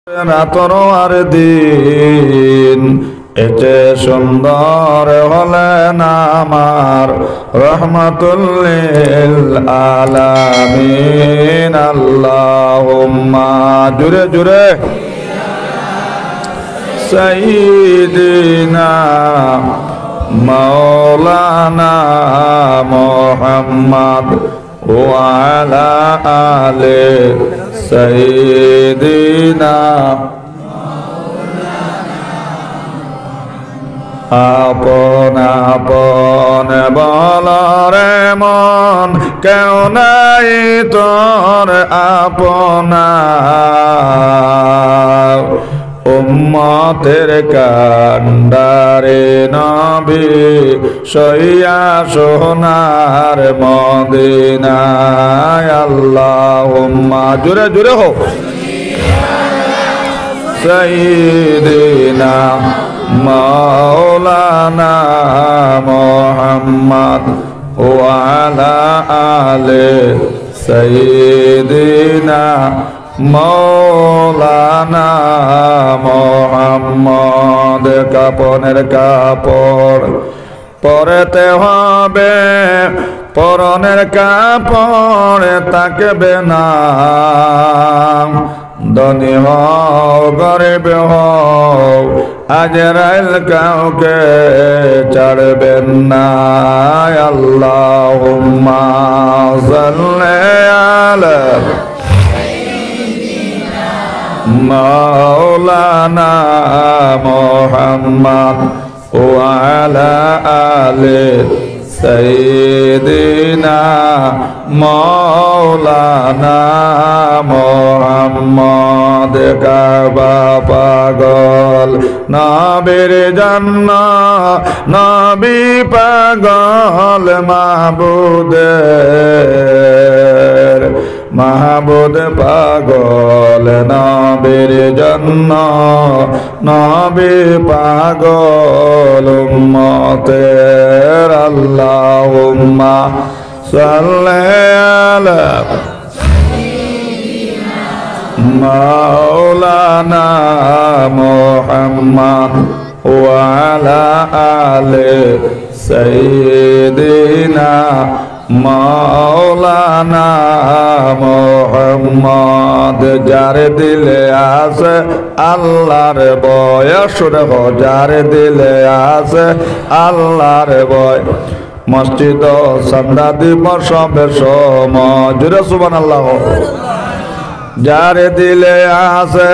তরোয়ার দিন এতে সুন্দর হলেন আমার রহমাতুল্লিল আলামিন। আল্লাহুম্মা জুরে জুরে সাইয়্যিদিনা মাওলানা মুহাম্মদ ওয়া আলা আলি সাইয়্যিদিনা আপন আপন বলরে মন কেউ নাই তোর আপনা উম্মতের কান্ডারে নবী সইয়া সোনার মদিনায়। আল্লাহুম্মা জুরে জুরে হো সাইয়্যিদিনা মাওলানা মুহাম্মদ ওয়া আলা আলি সাইয়্যিদিনা মাওলানা মুহাম্মদ। কাপনের কাপড় পরতে হবে, পরনের কাপড় থাকবে না। ধনী হও গরিব হও আজরাইল কাউকে ছাড়বেন না। আল্লাহুম্মা সাল্লি আলা মাওলানা মুহাম্মদ ওয়া আলা আলি সাইয়্যিদিনা মাওলানা মুহাম্মদ। কাবা পাগল নবীর জন্য, নবী পাগল মাহবুদের, মাহবুদ পাগল নবীর জন্য, নবী পাগল উম্মতের। আল্লাহুম্মা সাল্লি আলা মাওলানা মুহাম্মদ ওয়া আলা আলি সাইয়্যিদিনা মাওলানা মুহাম্মদ। যার দিলে আছে আল্লাহর ভয়, সুরে হো যার দিলে আছে আল্লাহর ভয়, মসজিদ সন্ধ্যা দিবস সবে সময় জুড়ে সুবহানাল্লাহ। যার দিলে আছে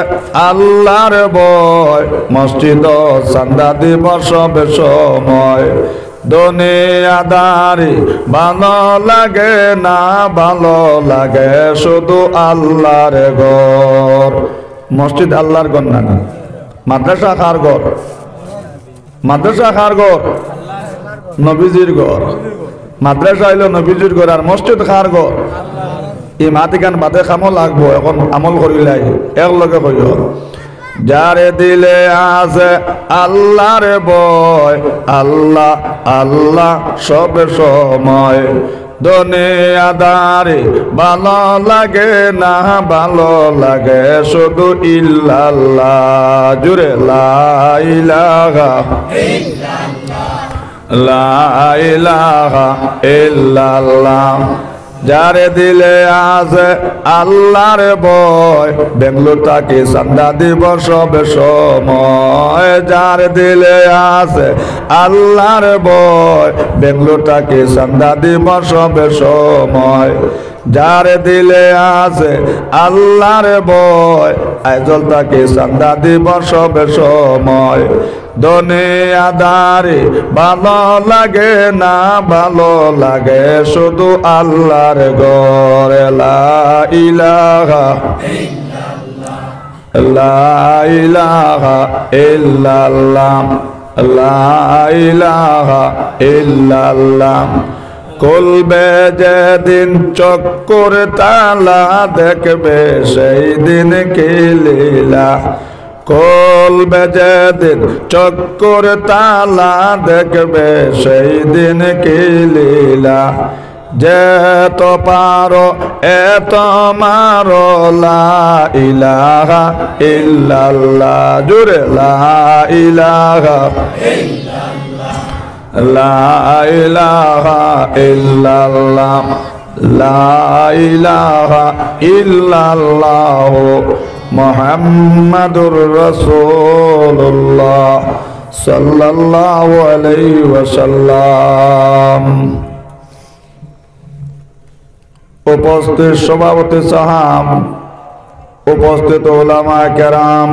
আল্লাহর ভয়, মসজিদ সন্ধ্যা দিবস সবে সময়। দুনিয়াদারি ভালো লাগে না, ভালো লাগে শুধু আল্লাহর ঘর। মসজিদ আল্লাহর ঘর না, মাদ্রাসা কার ঘর? মাদ্রাসা কার ঘর? নবীজির ঘর। মাদ্রাসা হইল নবীজির ঘর, আর মসজিদ কার ঘর? এই মাটিকান বাদে কামো লাগবো, এখন আমল করিলাই একলগে কইও। যারে দিলে আছে আল্লাহর ভয়, আল্লাহ আল্লাহ সব সময়। দুনিয়াদারি ভালো লাগে না, ভালো লাগে শুধু ইল্লাল্লাহ জুরে লা ইলাহা ইল্লাল্লাহ, লা ইলাহা ইল্লাল্লাহ। যারে দিলে আছে আল্লাহর ভয়, বেঙ্গলোর তাকে সন্ধ্যা দিবস সবে সময়। যার দিলে আছে আল্লাহর ভয়, বেঙ্গলোর তাকে সন্ধ্যা দিবস সবে সময়। যার দিলে আছে আল্লাহর ভয়, আইজল তাকে সন্ধ্যা দিবস সবে সময়। দুনিয়াদারি ভালো লাগে না, ভালো লাগে শুধু আল্লাহর ঘর। লা ইলাহা ইল্লাল্লাহ, লা ইলাহা ইল্লাল্লাহ, লা ইলাহা ইল্লাল্লাহ। খুলবে যেদিন চক্কর তালা, দেখবে সেই দিন কি লীলা। খুলবে যেদিন চক্কর তালা, দেখবে সেই দিন কি লীলা। যেত পারো এত মারো লা ইলাহা ইল্লাল্লাহ জোরে লা ইলাহা লা ইলাহা ইল্লাল্লাহ লা ইলাহা ইল্লাল্লাহ মুহাম্মাদুর রাসূলুল্লাহ সাল্লাল্লাহু আলাইহি ওয়াসাল্লাম। উপস্থিত সভাপতি সাহাব, উপস্থিত উলামা কেরাম,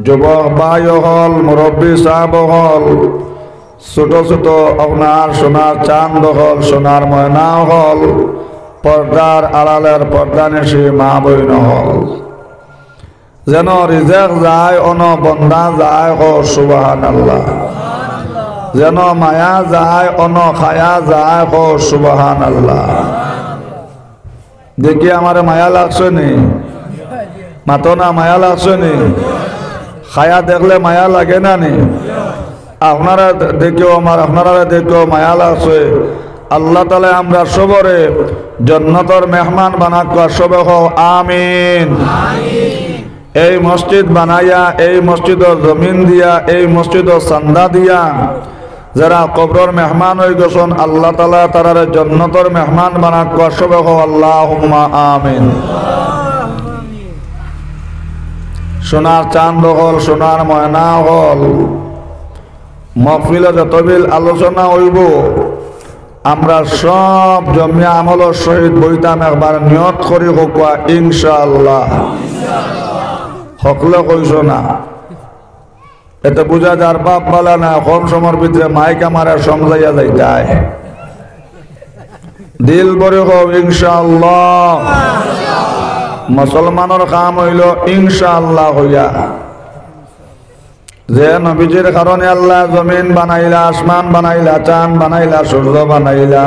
যুবক ভাই হল, মুরব্বী সাহেব হল, ছোট ছোট আপনার সোনার চাঁদ হল, সোনার ময়না হল, পর্দার আড়ালের পর্দানিশী মা বইন হল, যেন রিজেক যায় অন বন্দা যায় হো সুবহানাল্লাহ, যেন মায়া যায় অন খায়া যায় হো সুবহানাল্লাহ। দেখি আমার মায়া লাগছে নি? মাতো না মায়া লাগছে নি? খায়া দেখলে মায়া লাগে না নি? আপনারা দেখেও আপনারা দেখেও মায়া লাগছে। আল্লাহ তাআলা আমরা সবরে জান্নাতের মেহমান বানাক সবে হও আমিন। এই মসজিদ বানাইয়া, এই মসজিদের জমিন দিয়া, এই মসজিদের চান্দা দিয়া যারা কবরের মেহমান হয়ে গেছেন আল্লাহ তাআলা তারারে জান্নাতের মেহমান বানাক সবে হও আল্লাহুম্মা আমিন। সোনার চাঁদ হল, সোনার ময়না হল, মহফিলে যতবিল আলোচনা হইব আমরা সব জমিয়া আমলের সহিত বইতাম একবার নিয়ত করি হোকা ইনশাআল্লাহ। হকলে কইস না, এতে বুঝা যার বাপ বলা না কম সময়ের ভিতরে মাইক আমার সমঝাইয়া যাইতায়। দিল বরে হোক ইনশাআল্লাহ। মুসলমানের কাম হইল ইনশাআল্লাহ হইয়া, যে নবীজির কারণে আল্লাহ জমিন বানাইলা, আসমান বানাইলা, চাঁদ বানাইলা, সূর্য বানাইলা।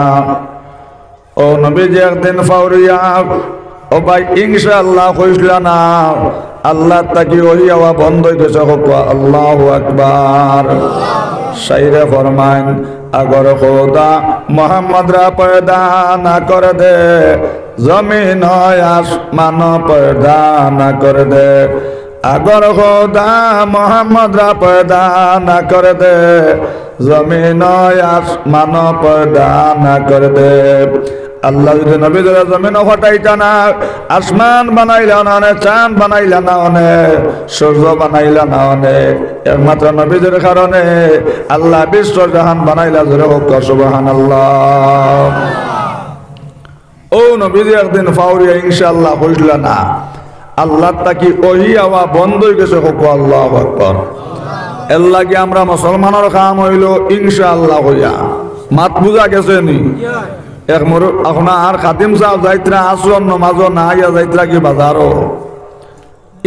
ও নবীজি একদিন ফাউরিয়া ও ভাই ইনশাআল্লাহ কইসলা না, আল্লাহ তাকি ওহি হওয়া বন্ধ হয়ে গেছে। আল্লাহু আকবার। শাইরে ফরমান अगर खुदा मोहम्मद रा पैदा न कर दे, जमीन आसमान पैदा न कर दे। अगर खुदा मोहम्मद रा पैदा न कर दे, जमीन आसमान पैदा न कर दे। अल्लाह যদি নবীদের জমিন হটাইতা না, আসমান বানাইলা না, চাঁদ বানাইলা না, সূর্য বানাইলা না, একমাত্র নবীদের কারণে আল্লাহ বিশ্ব জাহান বানাইলা। জোরে হোক সুবহানাল্লাহ। ও নবীজি একদিন ফাউরিয়া ইনশাআল্লাহ কইলা না, আল্লাহ তাকি ওহি আওয়া বন্ধ হয়ে গেছে। হোক আল্লাহু আকবার। এর লাগে আমরা মুসলমানের কাম হইল ইনশাআল্লাহ হইয়া। মাত বুঝা গেছে নি? এক মোর আপনার খাতিম সাহেব যাইত্রা আসর নমাজ না আইয়া যাইত্রা কি বাজারও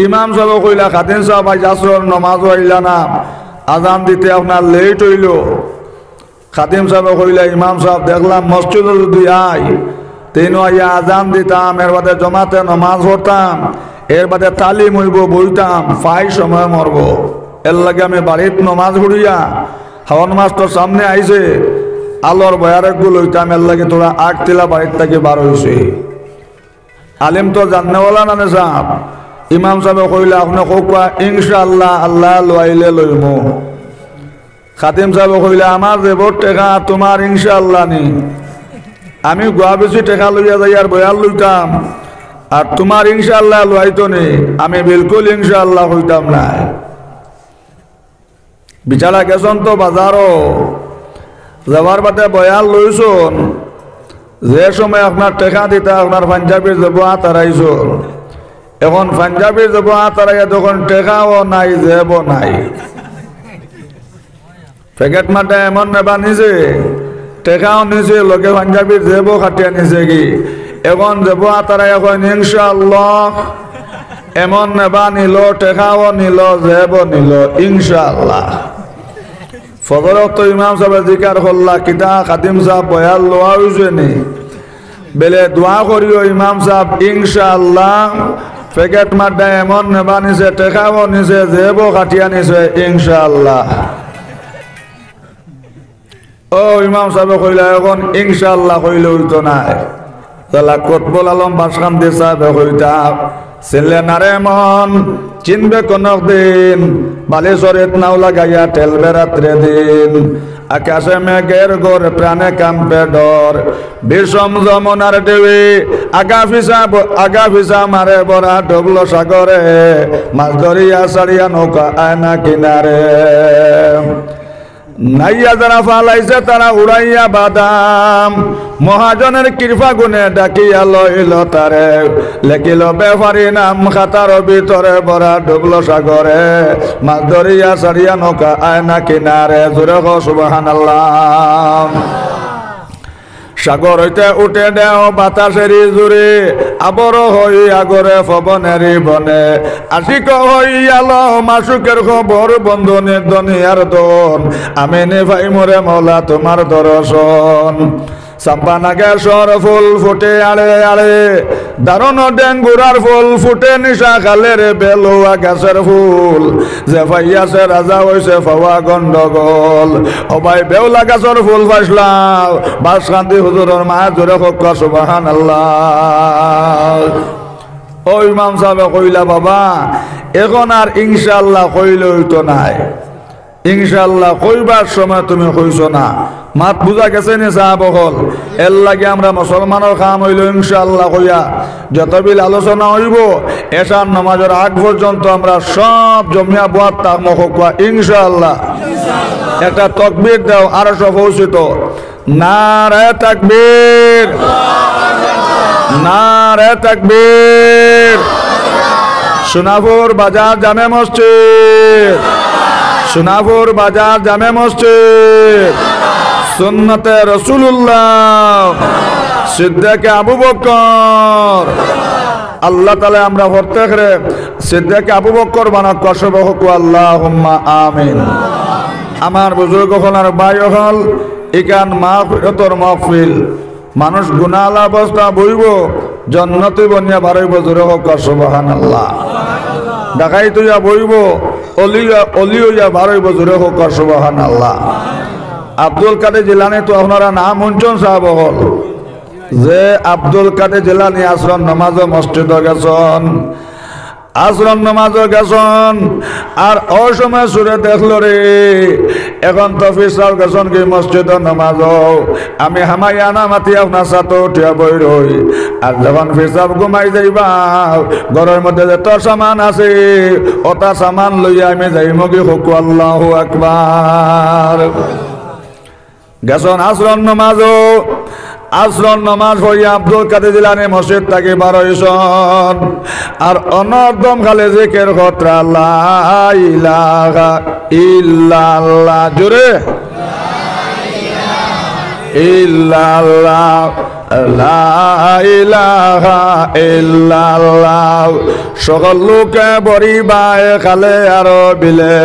ইমাম সাহেব কইলা খাতিম সাহেব আজ আসর নমাজ আইলা না, আজান দিতে আপনার লেট হইল। খাতিম সাহেব কইলা ইমাম সাহেব দেখলাম মসজিদে যদি আই তিন আইয়া আজান দিতাম, এর বাদে জমাতে নমাজ পড়তাম, এর বাদে তালিম হইব বইতাম, ফাই সময় মরব। এর লাগে আমি বাড়িত নমাজ পড়িয়া হাওয়ান মাস্টার সামনে আইছে আলোর বয়ারে গুল হইতাম, এর লাগে তোরা আগ তিলা বাড়ির থেকে বার হয়েছে। আলিম তো জাননেওয়ালা না সাহেব। ইমাম সাহেব কইলে আপনি কোকা ইনশাআল্লাহ আল্লাহ লইলে লইমু। খাতিম সাহেব কইলে আমার দেব টেকা তোমার ইনশাআল্লাহ নি, আমি গোয়া বেশি টেকা লইয়া যাই আর বয়াল লইতাম, আর তোমার ইনশাআল্লাহ লইতো নি, আমি বিলকুল ইনশাআল্লাহ হইতাম না। বিচারা গেছন তো বাজারও যাবার বাদে বয়াল লইছুন, যে সময় আপনার টেকা দিতে আপনার পাঞ্জাবির জব হাতারাইছুন, এখন পাঞ্জাবির জব হাতারাইয়া তখন টেকাও নাই, জেব নাই। প্যাকেট মাঠে এমন নেবা নিছে, টেকাও নিছে, লোকে পাঞ্জাবির জেবও খাটিয়া নিছে কি। এখন জব হাতারাইয়া কয় ইনশাআল্লাহ, এমন নেবা নিল, টেকাও নিল, জেব নিল ইনশাআল্লাহ। ফজরত তো ইমাম সাহেব জিকার হল্লা কিতা খাতিম সাহেব বয়াল লোয়া হইছে নি, বেলে দোয়া করিও ইমাম সাহেব ইনশাআল্লাহ। প্যাকেট মাড্ডা এমন নেবা নিছে, টেকাও নিছে, জেবও কাটিয়া নিছে ইনশাআল্লাহ। ও ইমাম সাহেব কইলা এখন ইনশাআল্লাহ কইলে হইতো না তাহলে কতবুল আলম বাসকান্দি সাহেব কইতা ছেলে নারে মন চিনবে কোন দিন বালেশ্বরের নাও লাগাইয়া ঠেলবে রাত্রে দিন আকাশে মেঘের গোর প্রাণে কাম্পে ডর বিষম যমুনার ঢেউয়ে আগা ফিসা মারে বরা ডুবলো সাগরে মাছ ধরিয়া সারিয়া নৌকা আয়না কিনারে নাইয়া যারা ফালাইছে তারা উড়াইয়া বাদাম মহাজনের কৃপা গুণে ডাকিয়া লইল তারে লেখিল বেফারি নাম খাতার ভিতরে বরা ডুবলো সাগরে মাছ ধরিয়া সারিয়া নৌকা আয়না কিনারে জোরে কও সুবহানাল্লাহ। সাগর হইতে উঠে দেও বাতাসেরি জুড়ে আবর হই আগরে পবনেরি বনে আশিক হইয়াল মাসুকের খবর বন্ধনের দুনিয়ার দন আমি নেভাই মোরে মৌলা তোমার দর্শন সাম্পানাকে সর ফুল ফুটে আড়ে আড়ে দারুণ ডেঙ্গুরার ফুল ফুটে নিশা খালের বেলুয়া গাছের ফুল যে ভাইয়াছে রাজা হইছে ফাওয়া গন্ডগোল অবাই বেউলা গাছের ফুল পাইসলাম বাসকান্দি হুজুরের মা জোরে হোক সুবহানাল্লাহ। ও ইমাম সাহেব কইলা বাবা এখন আর ইনশাআল্লাহ কইলে হইতো নাই ইনশাআল্লাহ কইবার সময় তুমি কইছো না মাত বুঝা গেছে নি সাহাব হল এর লাগে আমরা মুসলমানের কাম হইল ইনশাআল্লাহ কইয়া যতবিল আলোচনা হইব এশার নামাজের আগ পর্যন্ত আমরা সব জমিয়া বুয়াত তাকমক কোয়া ইনশাআল্লাহ। একটা তাকবীর দাও আরো সব পৌঁছিত নারে তাকবীর নারে তাকবীর। সোনাপুর বাজার জামে মসজিদ সোনাপুর বাজার জামে মসজিদ সুন্নতে রাসূলুল্লাহ সিদ্দিকে আবু বকর আল্লাহ তাআলা আমরা প্রত্যেকরে সিদ্দিকে আবু বকর বানাক কসব হোক আল্লাহুম্মা আমিন। আমার বুজুর্গ হল আর ভাই হল ইকান মাগফিরাতুর মাহফিল মানুষ গুনাহলা অবস্থা বইব জান্নাতে বনিয়া বারই বজুর হোক সুবহানাল্লাহ দেখাই তুইয়া বইব অলিয়া বারই বজুর হোক সুবহানাল্লাহ। আব্দুল কাদের জিলানী তো আপনারা নাম শুনছেন সাহেব হল যে আব্দুল কাদের জিলানী আসর নামাজ মসজিদ গেছেন আসর নামাজ গেছেন আর অসময় সুরে দেখল রে এখন তো ফিসাল গেছেন কি মসজিদ নামাজ আমি হামাইয়া না মাতি আপনার সাথে উঠিয়া বই রই আর যখন ফিসাব ঘুমাই যাইবা ঘরের মধ্যে যত সামান আছে ওটা সামান লইয়া আমি যাইম কি হকু আল্লাহু আকবার। গেছেন আসর নামাজ আসর নামাজ হইয়া আব্দুল কাদের জিলানী মসজিদ থেকে বার হইছেন আর অনর্দম খালে জিকির খতরা লা ইলাহা ইল্লাল্লাহ জোরে ইল্লাল্লাহ লা ইলাহা ইল্লাল্লাহ। সকল লোকে বরিবাই খালে আর বিলে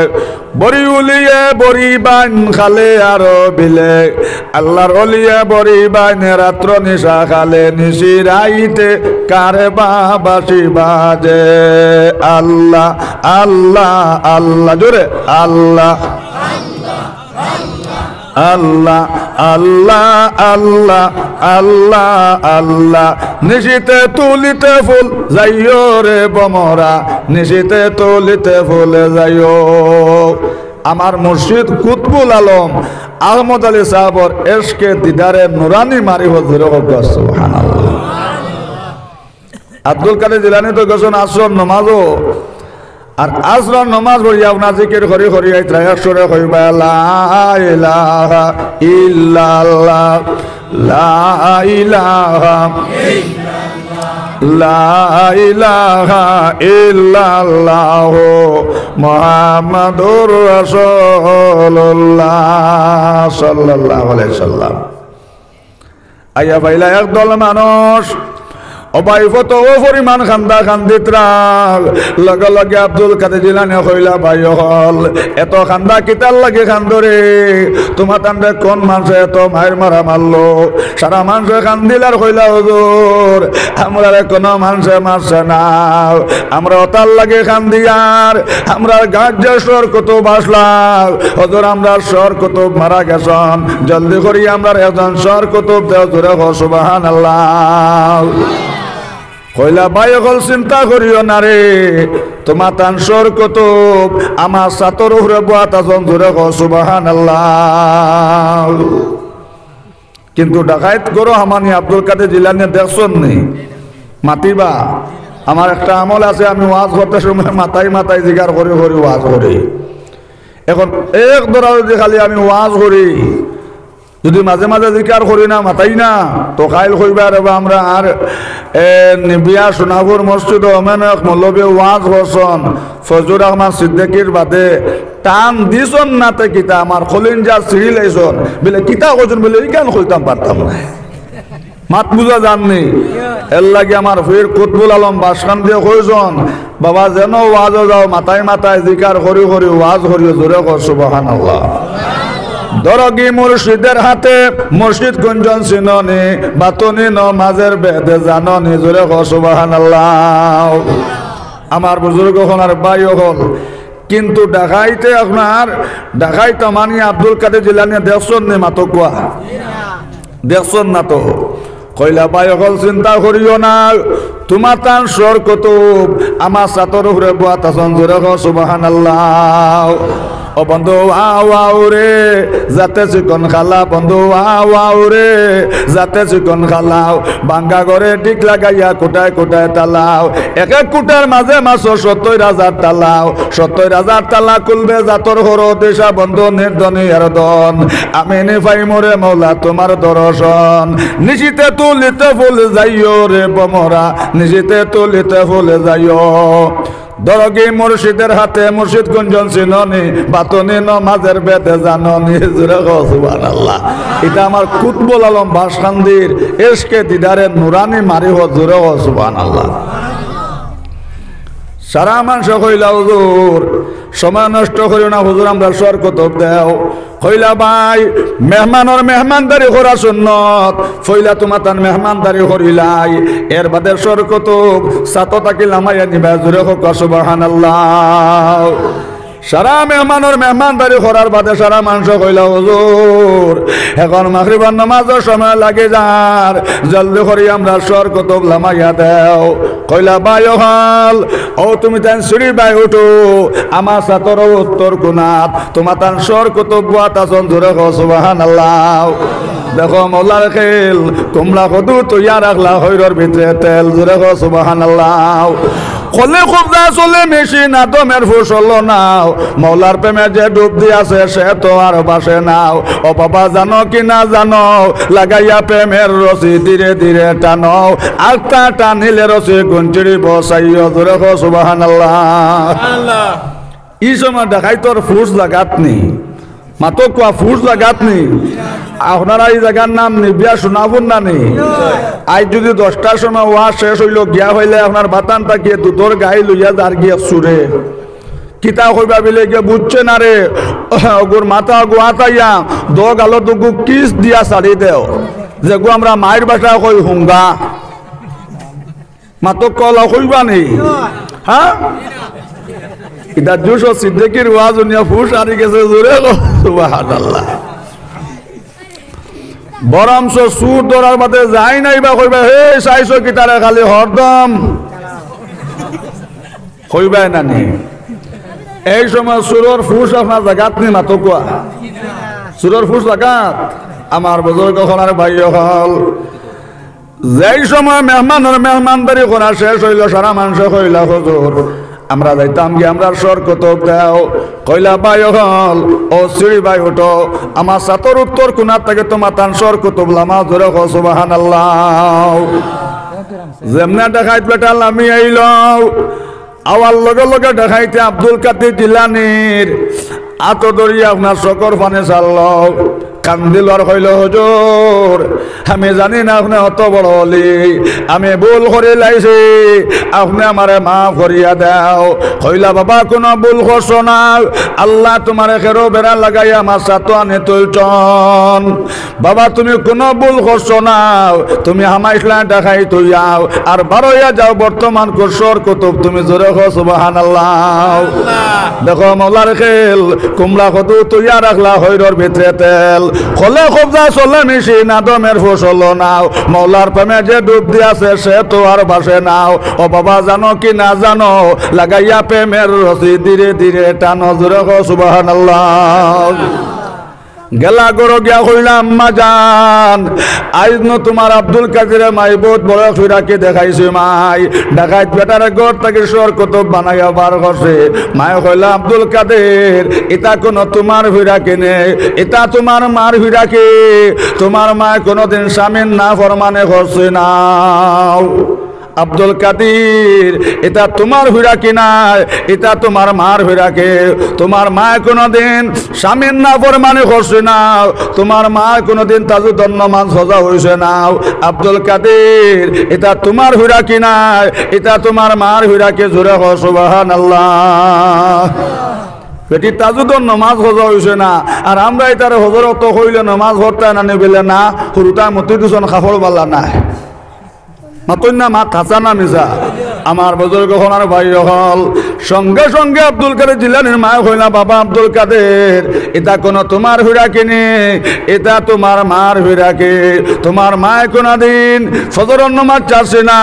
বরি উলিয়ে বরি বান খালে আর বিলে আল্লাহর অলিয়ে বরি বান রাত্র নিশা খালে নিশি রাইতে কারে বাবাসি বাজে আল্লাহ আল্লাহ আল্লাহ জোরে আল্লাহ আল্লাহ আল্লাহ আল্লাহ আল্লাহ আল্লাহ। নিশিতে তুলিতে ফুল যাইও রে বমরা নিশিতে তুলিতে ফুল যাইও। আমার মুর্শিদ কুতবুল আলম আহমদ আলী সাহাবর এশকে দিদারে নুরানি মারি হজুর সুবহানাল্লাহ। আব্দুল কাদের জিলানী তো গেছেন আসর নামাজও আর আসর নামাজ পড়িয়া আপনার জিকির করি করি আইতরা একসরে কইবা লা ইলাহা ইল্লাল্লাহ লা ইলাহা লা ইলাহা ইল্লাল্লাহ মুহাম্মাদুর রাসূলুল্লাহ সাল্লাল্লাহু আলাইহি সাল্লাম। আইয়া ভাইলা একদল মানুষ অবাই ফত ও পরিমাণ খান্দা খান্দিতরা লগে লগে আব্দুল কাদের জিলানী কইলা ভাই হল এত খান্দা কিতার লাগে খান্দরে তোমার তান্ডে কোন মানুষে এত মায়ের মারা মারলো সারা মানুষে খান্দিলার কইলা হুজুর আমরা কোনো মানুষে মারছে না আমরা তার লাগে খান্দিয়ার আমরা গাজ্জের স্বর কত বাসলাম হুজুর আমরা স্বর কত মারা গেছন জলদি করি আমরা একজন স্বর কত দেও জোরে সুবহানাল্লাহ কইলা ভাই হল চিন্তা করিও না রে তোমার তান স্বর কত আমার সাতর উপরে বাত আছেন জোরে সুবহানাল্লাহ কিন্তু ডাকাইত করো আমানি আব্দুল কাদের জিলানী দেখছন নি মাতিবা আমার একটা আমল আছে আমি ওয়াজ করতে সময় মাথায় মাথায় জিগার করে করে ওয়াজ করি এখন এক ধরা যদি খালি আমি ওয়াজ করি যদি মাঝে মাঝে জিকার করি না মাথাই না তো কাইল কইবার আমরা আর নিবিয়া সোনাপুর মসজিদ অমেনক মৌলবী ওয়াজ করছন ফজুর রহমান সিদ্দিকীর বাদে টান দিছন নাতে কিতা আমার খলিন যা সিঁড়ি লাইছন বলে কিতা কইছন বলে এই গান কইতাম পারতাম না মাত বুঝা জাননি এর লাগে আমার ফির কুতবুল আলম বাসখান দিয়ে কইছন বাবা যেন ওয়াজ যাও মাথায় মাথায় জিকার করি করি ওয়াজ করি জোরে কর সুবহানাল্লাহ দরগি মুর্শিদের হাতে মুর্শিদ গুঞ্জন চিননি বাতনি নমাজের বেদে জাননি জোরে কর সুবহানাল্লাহ আমার বুজুর্গ হনার ভাই হল কিন্তু ডাকাইতে আপনার ডাকাইতে মানি আব্দুল কাদের জিলানী দেখছন নি মাতো কোয়া দেখছন না তো কইলা ভাই হল চিন্তা করিও না তোমার তান স্বর কত আমার সাতর উপরে বাত আছেন জোরে কর সুবহানাল্লাহ ও বন্ধু আও রে যাতে চিকন খালা বন্ধু আও রে যাতে চিকন খালাও বাঙ্গা ঘরে ঠিক লাগাইয়া কোটায় কোটায় তালাও এক এক কোটার মাঝে মাছ 70,000 তালাও 70,000 তালা খুলবে জাতর হর দেশা বন্ধু নির্দনী আর দন আমি নিফাই মোরে মৌলা তোমার দর্শন নিশিতে তুলিতে ফুল যাইও রে বমরা নিশিতে তুলিতে ফুল যাইও দরগি মুর্শিদের হাতে মুর্শিদ গুঞ্জন চিননি বাতনি নমাজের বেদে জাননি জোরে সুবহানাল্লাহ এটা আমার কুতবুল আলম বাসখান্দির এসকে দিদারে নুরানি মারি জোরে সুবহানাল্লাহ সারা মানুষ কইলা হুজুর সময় নষ্ট করিও না হুজুর আমরা স্বর কত দেও কইলা ভাই মেহমানের মেহমানদারি করা সুন্নত ফইলা তোমার তার মেহমানদারি করিলাই এর বাদে স্বর কত সাত তাকি লামাইয়া নিবা জোরে হোক সুবহানাল্লাহ সারা মেহমানের মেহমানদারি করার বাদে সারা মানুষ কইলা হুজুর এখন মাগরিবের নামাজের সময় লাগে যার জলদি করি আমরা স্বর কত লামাইয়া দেও কইলা ভাই হল ও তুমি তান সিঁড়ি বাই উঠো আমার সাতর উত্তর কোনাত তোমার তান স্বর কত বাত আছেন জোরে সুবহানাল্লাহ দেখো মৌলার খেল তোমরা কদু তৈয়া রাখলা হইরর ভিতরে তেল জোরে সুবহানাল্লাহ কলে খুবদা চলে মেশিন আদমের ফসল নাও মৌলার প্রেমে যে ডুব দিয়াছে সে তো আর বাসে নাও ও বাবা জানো কি না জানো লাগাইয়া প্রেমের রসি ধীরে ধীরে টানো আটটা টানিলে রসি গুঞ্চিড়ি বসাইও জোরে সুবহানাল্লাহ এই সময় দেখাই তোর ফুস লাগাত নি মাতো কোয়া ফুস লাগাত নি আপনারা এই জায়গার নাম নিবিয়া শোনাবুন না নি আজ যদি 10টার সময় ওয়া শেষ হইল গিয়া হইলে আপনার বাতান তাকিয়ে দুধর গাই লইয়া যার গিয়া সুরে কিতা হইবা বিলে গিয়ে বুঝছে না রে ওগুর মাথা গোয়াতাইয়া দো গালো দুগু কিস দিয়া সারি দেও যে গো আমরা মায়ের বাসা কই হুঙ্গা মাতো কলা হইবা নেই হ্যাঁ এটা জুস সিদ্দিকীর ওয়াজ নিয়া ফুস আরি গেছে জোরে সুবহানাল্লাহ বরংস সুর ধরার বাদে যাই নাই বা কইবা হে চাইছো কি তারে খালি হরদম কইবাই না নি এই সময় সুরর ফুস আপনার জাগাত নি মাতো কোয়া সুরর ফুস জাগাত আমার বুজুর্গ হলার ভাই হল যেই সময় মেহমানের মেহমানদারি করা শেষ হইল সারা মানুষ কইলা হুজুর আমরা যাইতাম গিয়ে আমরা স্বর কত দেও কইলা ভাই হল ও সিঁড়ি ভাই উঠো আমার সাতর উত্তর কোনার থেকে তোমার তান স্বর কত লামা জোরে সুবহানাল্লাহ যেমনে দেখাইত বেটাল আমি আইল আওয়ার লগে লগে দেখাইতে আব্দুল কাদের জিলানীর আতো দরিয়া আপনার শকর ফানে চাল কান্দিল আর কইল হুজুর আমি জানি না আপনি অত বড় হলি আমি ভুল করে লাইছি আপনি আমারে মাফ করিয়া দাও কইলা বাবা কোনো ভুল করছো না আল্লাহ তোমারে খেরো বেড়া লাগাইয়া আমার সাথে আনে তুলছন বাবা তুমি কোনো ভুল করছো না তুমি হামাইসলা দেখাই তুই যাও আর বারোয়া যাও বর্তমান কুরসর কুতুব তুমি জোরে কো সুবহানাল্লাহ দেখো মৌলার খেল কুমড়া কদু তুইয়া রাখলা হইরর ভিতরে তেল হলে কবজা চলে মিশি নাদমের ফসল নাও মৌলার প্রেমে যে ডুব দিয়াছে সে তো আর বাসে নাও ও বাবা জানো কি না জানো লাগাইয়া প্রেমের রসি ধীরে ধীরে টানো জোরে কো সুবহানাল্লাহ গেলা গরো গিয়া কইলাম আম্মা জান আজ ন তোমার আব্দুল কাদের মাই বহুত বড় ফিরাকে দেখাইছে মাই ডাকাত বেটার ঘর থেকে সর কুতুব বানাইয়া বার করছে মায় কইলা আব্দুল কাদের এটা কোন তোমার ফিরাকে নে এটা তোমার মার ফিরাকে তোমার মা কোনদিন স্বামীর না ফরমানে করছে না আব্দুল কাদের এটা তোমার ফিরাকি না এটা তোমার মার ফিরাকে তোমার মা কোনদিন স্বামীর না ফরমানে করছে না তোমার মা কোনদিন তাজুদ নামাজ সজা হইছে না আব্দুল কাদের এটা তোমার ফিরাকি না এটা তোমার মার ফিরাকে জোরে কও সুবহানাল্লাহ বেটি তাজুদর নামাজ হজা হইছে না আর আমরা এটারে হজরত হইলে নামাজ পড়তে না নিবেলে না হুরুতা মতি দুজন কাপড় বালা নাই মাতই না মা খাসা না মিজা আমার বুজুর্গ হনার ভাই হল সঙ্গে সঙ্গে আব্দুল কাদের জিলানীর মা হইলা বাবা আব্দুল কাদের এটা কোন তোমার ফিরাকি নে এটা তোমার মার ফিরাকে তোমার মা কোনদিন ফজরের নামাজ চাচ্ছে না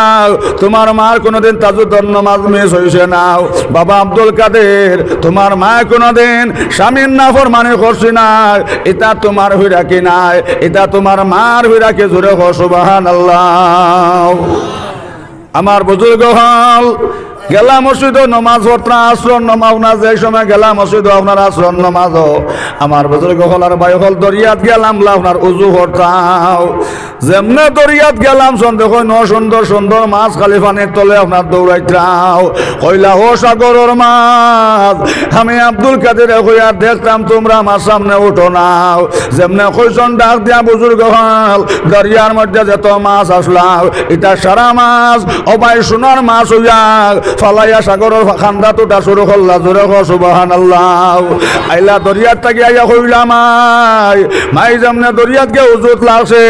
তোমার মার কোনদিন তাজুদের নামাজ মিস হইছে না বাবা আব্দুল কাদের তোমার মা কোনদিন স্বামীর নাফরমানি করছে না এটা তোমার ফিরাকি না এটা তোমার মার ফিরাকে জোরে কও সুবহানাল্লাহ আমার বুজুর্গ হল গেলা মসজিদ নমাজ পড়তা আসর নমাজ না যে সময় গেলা মসজিদ আপনার আসর নমাজ আমার বুজুর্গ হল আর ভাই হল দরিয়াত গেলাম আপনার উজু করতাম যেমনে দরিয়াত গেলাম সন্দেহ ন সুন্দর সুন্দর মাছ খালি পানির তলে আপনার দৌড়াইতাম কইলা ও সাগরের মাছ আমি আব্দুল কাদের কইয়া দেখতাম তোমরা আমার সামনে উঠো নাও যেমনে কইজন ডাক দিয়া বুজুর্গ হল দরিয়ার মধ্যে যত মাছ আসলাম এটা সারা মাছ ও ভাই সোনার মাছ হইয়া ফালাইয়া সাগরের খান্দা তোটা শুরু করলা জোরে কও সুবহানাল্লাহ আইলা দরিয়াত থাকি আইয়া কইলা মাই যেমনে দরিয়াত গে উজুত লাগছে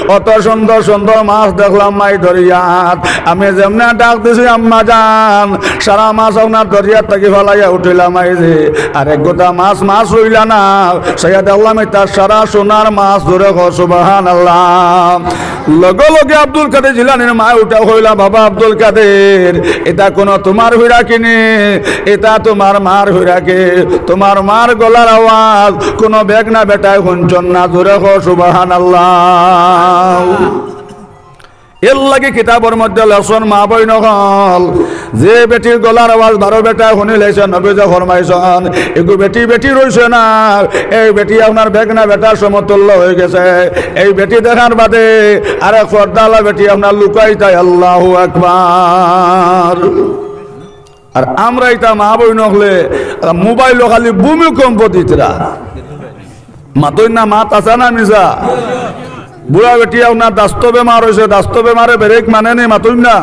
অত সুন্দর সুন্দর মাছ দেখলাম মাই দরিয়াত আমি যেমনে ডাক দিছি আম্মা জান সারা মাছ আপনার দরিয়াত থাকি ফালাইয়া উঠিলাম মাই যে আর এক গোটা মাছ মাছ হইলা না সেয়া দেখলাম এটা সারা সোনার মাছ জোরে কও সুবহানাল্লাহ লগে লগে আব্দুল কাদের জিলানীর মা উঠা হইলা বাবা আব্দুল কাদের এটা কোন তোমার ফিরাকি নে এটা তোমার মার ফিরাকে তোমার মার গলার আওয়াজ কোন বেগ না বেটায় শুনছন না জোরে কও সুবহানাল্লাহ এর লাগে কিতাবের মধ্যে লেসন মা বইন হল যে বেটির গলার আওয়াজ 12 বেটা শুনি লাইছে নবী যে ফরমাইছেন এগু বেটি বেটি রইছে না এই বেটি আপনার বেগনা বেটার সমতুল্য হয়ে গেছে এই বেটি দেখার বাদে আরেক পর্দালা বেটি আপনার লুকাই তাই আল্লাহু আকবার আর আমরা এটা মা বইন হলে মোবাইল খালি ভূমিকম্প দিতরা মাতই না মাত আসা না মিজা বুড়া বেটি আপনার দাস্ত বেমার হয়েছে দাস্ত বেমারে ব্রেক মানে নেই মাতুম না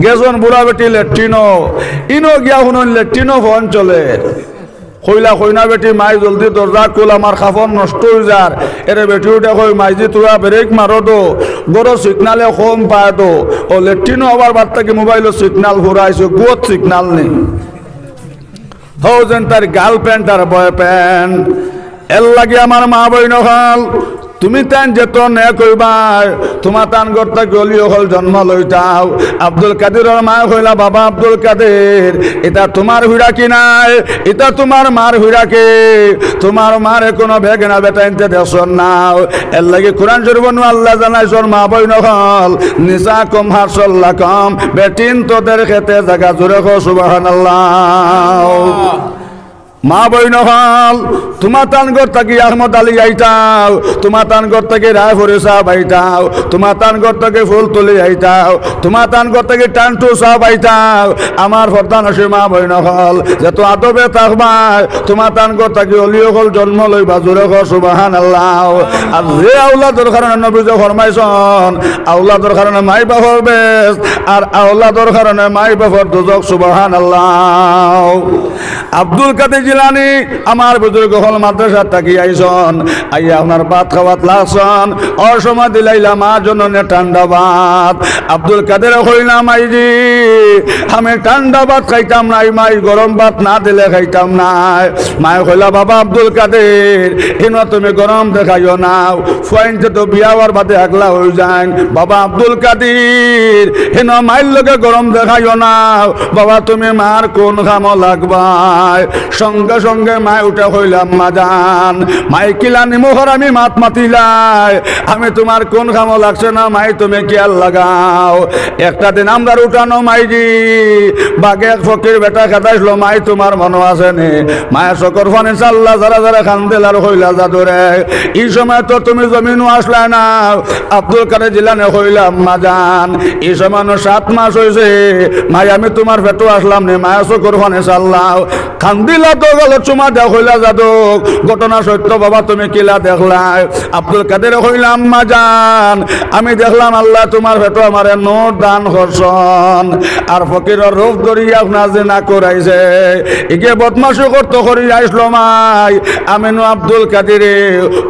গেজন বুড়া বেটি লেট্রিনো ইনো গিয়া শুনুন লেট্রিনো ফোন চলে কইলা কইনা বেটি মাই জলদি দরজা খুল আমার খাফন নষ্ট হয়ে যার এরে বেটি উঠে কই মাইজি তোরা ব্রেক মারো তো বড় সিগনালে কম পায় তো ও লেট্রিনো আবার বার্তাকে মোবাইল সিগনাল ঘুরাইছে গুয়ত সিগনাল নেই হৌজেন তার গার্লফ্রেন্ড আর বয়ফ্রেন্ড এর লাগে আমার মা বইন হল তুমি তান যেত নে কইবা তোমার তান গর্তা গলিও হল জন্ম লইতাও আব্দুল কাদেরের মা কইলা বাবা আব্দুল কাদের এটা তোমার ফিরাকি নাই এটা তোমার মার ফিরাকে তোমার মারে কোনো বেগ না বেটা ইনতে দেশন নাও এর লাগে কোরআন শরীফ নু আল্লাহ জানাইছর মা বইন হল নিসাকুম মা বইন হল তোমার তানগর থেকে আহমদ আলী আইতাও, তোমার তানগর থেকে রায়পুরে সাহেব আইতাও, তোমার তানগর থেকে ফুলতলি আইতাও, তোমার তানগর থেকে টান্টু সাহেব আইতাও। আমার প্রধান আছে মা বইন হল যত আদবে থাকবাই তোমার তানগর থেকে অলিও হল জন্ম লইবা জোরে কর সুবহানাল্লাহ। আর যে আওলাদর কারণে নবীজি ফরমাইছেন আওলাদর কারণে মাই বাবার বেশ, আর আওলাদর কারণে মাই বাবার দুজক সুবহানাল্লাহ। আব্দুল কাদের জিলানী আমার বুজুর্গ হল মাদ্রাসা থাকি আইসন, আইয়া আপনার ভাত খাওয়াত লাগছন, অসময় দিলাইলাম মা জন্য ঠান্ডা ভাত। আব্দুল কাদের হইলাম আইজি আমি ঠান্ডা ভাত খাইতাম নাই, মাই গরম ভাত না দিলে খাইতাম নাই। মায় কইলা বাবা আব্দুল কাদের এন তুমি গরম দেখাইও না, ফুয়াইনতে তো বিয়াওয়ার বাদে আগলা হয়ে যায়। বাবা আব্দুল কাদের হেন মাইর লোকে গরম দেখাইও না, বাবা তুমি মার কোন খাম লাগবাই। সঙ্গে সঙ্গে মায় উঠে হইলাম মা যান, মাই কিলা নিমোহর আমি মাত মাতিলাই, আমি তোমার কোন খাম লাগছে না মাই তুমি খেয়াল লাগাও। একটা দিন আমরা উঠানো মাইজি বাগে এক ফকির বেটা খেতাইছিল, মাই তোমার মনে আছে নে? মায়ের শকর ফানি চাল্লা যারা যারা খান দিলার হইলা যাদরে, এই সময় তো তুমি জমিনও আসলে না। আব্দুল কাদের জিলানী হইলাম মা যান এই সময় 7 মাস হয়েছে মাই আমি তোমার পেটও আসলাম নে, মায়ের শকর ফানি চাল্লাও খান দিলা তো গেল চুমা দেখ হইলা যাদক, ঘটনা সত্য বাবা তুমি কিলা দেখলাই? আব্দুল কাদের হইলাম মা যান আমি দেখলাম আল্লাহ তোমার পেটো আমার নোট দান করছন, আর ফকিরের রূপ ধরিয়া আপনার যে না করাইছে একে বদমাশি করতে করি আইসলো মাই। আমি নো আব্দুল কাদিরে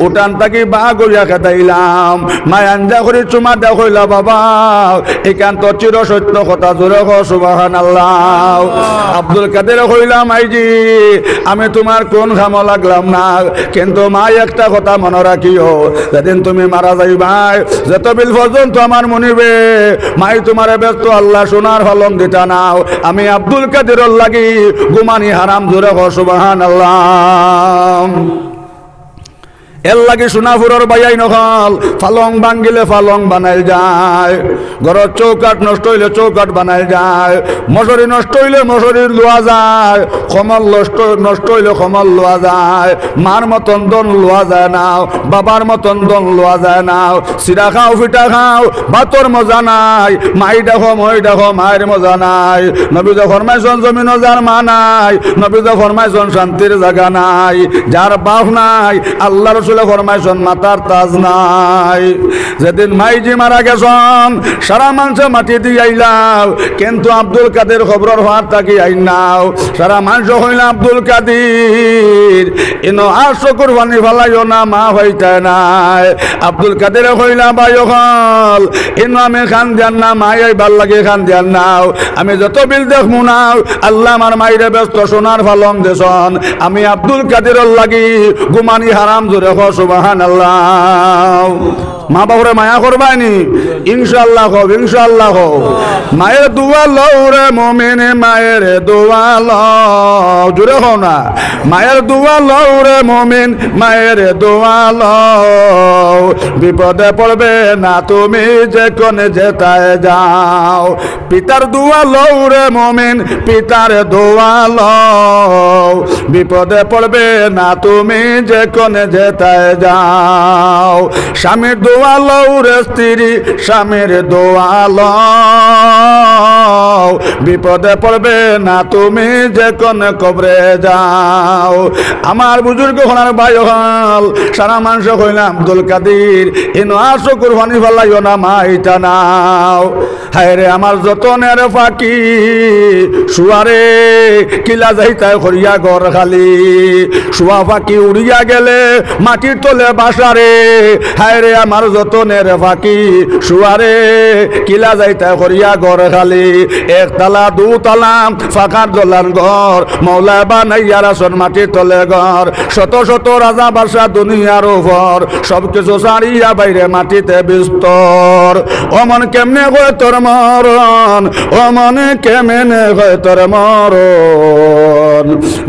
উঠান থাকি বা গড়িয়া খেতাইলাম, মাই আঞ্জা করি চুমা দেখ হইলা বাবা এখান তো চির সত্য কথা জোরে সুবহানাল্লাহ। আব্দুল কাদের হইলাম আইজি আমি তোমার কোন খাম লাগলাম না, কিন্তু মা একটা কথা মনে রাখিও যেদিন তুমি মারা যাইবাই যত বিল পর্যন্ত আমার মনিবে মাই তোমার ব্যস্ত আল্লাহ সোনার ফলন দিতা নাও। আমি আব্দুল কাদের লাগি গুমানি হারাম জোরে সুবহানাল্লাহ। এর লাগে সোনাপুরের বাইয়াই নকল ফালং ভাঙ্গিলে ফালং বানাই যায়, ঘরের চৌকাট নষ্ট হইলে চৌকাট বানাই যায়, মশারি নষ্ট হইলে মশারি লোয়া যায়, কমল নষ্ট হইলে কমল লোয়া যায়। মার মতন দন লোয়া যায় না, বাবার মতন দন লোয়া যায় না। চিরা খাও ফিটা খাও ভাতর মজা নাই, মাই দেখো মই দেখো মায়ের মজা নাই। নবীজে ফরমাইছন জমিন যার মা নাই, নবীজে ফরমাইছন শান্তির জায়গা নাই, যার বাপ নাই আল্লাহর ফরমাইছন মাতার তাজ নাই। যেদিন মাইজি মারা গেছন সারা মানুষ মাটি দিয়ে আইলাম, কিন্তু আব্দুল কাদের খবরের হাত থাকি আইন নাও। সারা মানুষ হইল আব্দুল কাদের ইনো আর চকুর পানি ফেলাইও না মা হইতে নাই। আব্দুল কাদের হইলা বাই হল ইনো আমি খান দিয়ান না মাই ভাল লাগে খান দিয়ান নাও। আমি যত বিল দেখমু নাও আল্লাহ আমার মাইরে ব্যস্ত সোনার ফালং দেশন। আমি আব্দুল কাদের লাগি গুমানি হারাম জোরে সুবহানাল্লাহ। মা বাবুরে মায়া করবাইনি ইনশাআল্লাহ হোক ইনশাআল্লাহ হোক। মায়ের দোয়া লও রে মুমিন মায়ের দোয়া লও, জোরে হও না। মায়ের দোয়া লও রে মুমিন মায়ের দোয়া লও, বিপদে পড়বে না তুমি যে কোনে যেতায় যাও। পিতার দোয়া লও রে মুমিন পিতার দোয়া লও, বিপদে পড়বে না তুমি যে কোনে যেতায় যাও। স্বামীর দোয়া লও রে স্ত্রী স্বামীর দোয়া লও, বিপদে পড়বে না তুমি যে কোনে কবরে যাও। আমার বুজুর্গ হলার ভাই হল সারা মানুষ হইলাম আব্দুল কাদের ইনো আসো কুরবানি ফেলাইও না মাইটা নাও। হায় রে আমার যতনের ফাঁকি শুয়ারে কিলা যাইতায় করিয়া ঘর খালি, শুয়া ফাঁকি উড়িয়া গেলে মাটির তলে বাসারে। হায় রে আমার যতনের ফাঁকি শুয়ারে কিলা যাইতায় করিয়া ঘর খালি। একতলা দুতলা ফাঁকার দোলার ঘর মৌলা বানাইয়া রাসন মাটির তলে ঘর। শত শত রাজা বাসা দুনিয়ার উপর সবকিছু সারিয়া বাইরে মাটিতে বিস্তর। অমন কেমনে হয় তোর মরণ, অমন কেমনে হয় তোর মরণ,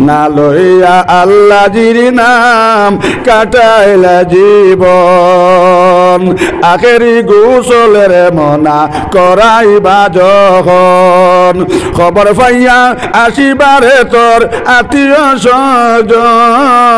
না লইয়া আল্লাহর নাম কাটাইলা জীবন আখেরি গোসলের মনা করাইবা যখন খবর পাইয়া আসিবারে তোর আত্মীয় স্বজন